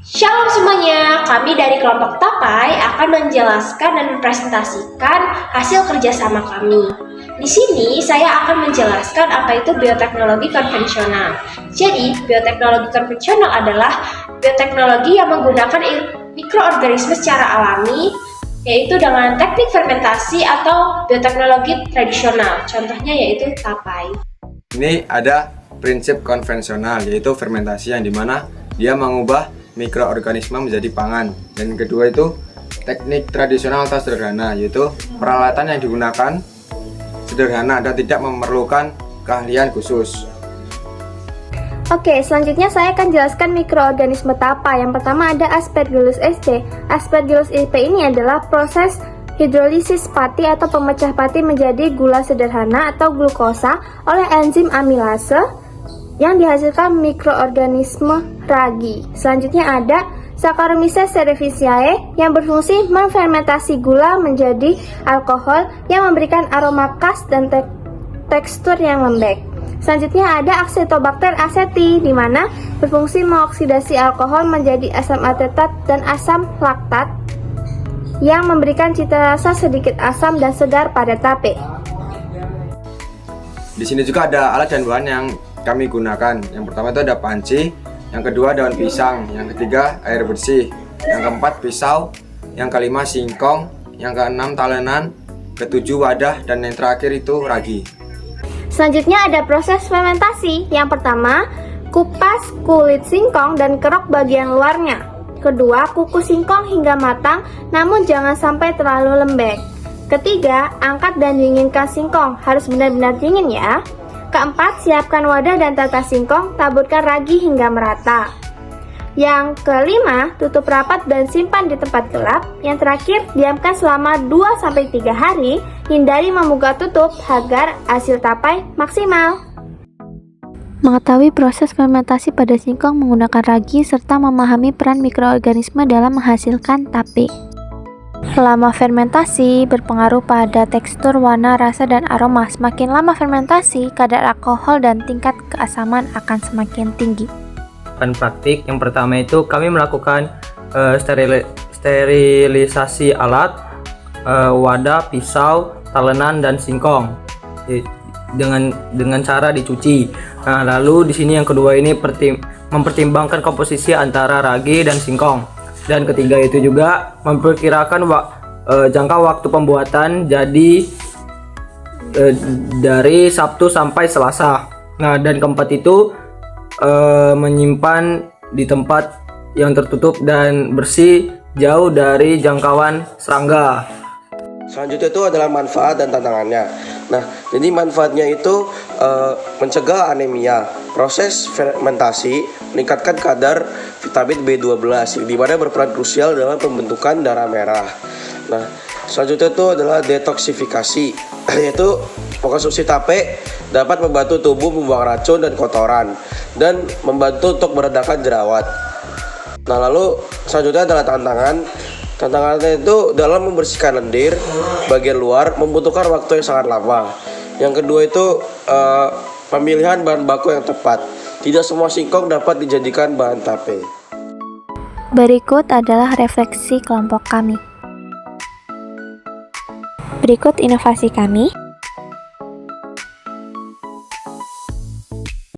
Shalom semuanya, kami dari kelompok Tapai akan menjelaskan dan mempresentasikan hasil kerjasama kami. Di sini saya akan menjelaskan apa itu bioteknologi konvensional. Jadi, bioteknologi konvensional adalah bioteknologi yang menggunakan mikroorganisme secara alami, yaitu dengan teknik fermentasi atau bioteknologi tradisional. Contohnya yaitu Tapai. Ini ada prinsip konvensional, yaitu fermentasi yang dimana dia mengubah mikroorganisme menjadi pangan. Dan kedua itu teknik tradisional atau sederhana, yaitu peralatan yang digunakan sederhana dan tidak memerlukan keahlian khusus. Oke, selanjutnya saya akan jelaskan mikroorganisme tapai. Yang pertama ada Aspergillus sp. Aspergillus sp ini adalah proses hidrolisis pati atau pemecah pati menjadi gula sederhana atau glukosa oleh enzim amilase yang dihasilkan mikroorganisme ragi. Selanjutnya ada Saccharomyces cerevisiae yang berfungsi memfermentasi gula menjadi alkohol yang memberikan aroma khas dan tekstur yang lembek. Selanjutnya ada Acetobacter aceti di mana berfungsi mengoksidasi alkohol menjadi asam asetat dan asam laktat yang memberikan cita rasa sedikit asam dan segar pada tape. Di sini juga ada alat dan bahan yang kami gunakan. Yang pertama itu ada panci, yang kedua daun pisang, yang ketiga air bersih, yang keempat pisau, yang kelima singkong, yang keenam talenan, ketujuh wadah, dan yang terakhir itu ragi. Selanjutnya ada proses fermentasi. Yang pertama, kupas kulit singkong dan kerok bagian luarnya. Kedua, kukus singkong hingga matang namun jangan sampai terlalu lembek. Ketiga, angkat dan dinginkan singkong, harus benar-benar dingin ya. Keempat, siapkan wadah dan tata singkong, taburkan ragi hingga merata. Yang kelima, tutup rapat dan simpan di tempat gelap. Yang terakhir, diamkan selama 2-3 hari, hindari membuka tutup agar hasil tapai maksimal. Mengetahui proses fermentasi pada singkong menggunakan ragi serta memahami peran mikroorganisme dalam menghasilkan tape. Lama fermentasi berpengaruh pada tekstur, warna, rasa, dan aroma. Semakin lama fermentasi, kadar alkohol dan tingkat keasaman akan semakin tinggi. Praktik yang pertama itu kami melakukan sterilisasi alat, wadah, pisau, talenan, dan singkong dengan cara dicuci. Nah, lalu di sini yang kedua ini mempertimbangkan komposisi antara ragi dan singkong. Dan ketiga itu juga memperkirakan jangka waktu pembuatan jadi dari Sabtu sampai Selasa. Nah, dan keempat itu menyimpan di tempat yang tertutup dan bersih jauh dari jangkauan serangga. Selanjutnya itu adalah manfaat dan tantangannya. Nah, jadi manfaatnya itu mencegah anemia. Proses fermentasi meningkatkan kadar vitamin B12 di mana berperan krusial dalam pembentukan darah merah. Nah, selanjutnya itu adalah detoksifikasi, yaitu mengkonsumsi tape dapat membantu tubuh membuang racun dan kotoran dan membantu untuk meredakan jerawat. Nah, lalu selanjutnya adalah tantangannya itu dalam membersihkan lendir bagian luar membutuhkan waktu yang sangat lama. Yang kedua itu pemilihan bahan baku yang tepat. Tidak semua singkong dapat dijadikan bahan tape. Berikut adalah refleksi kelompok kami. Berikut inovasi kami.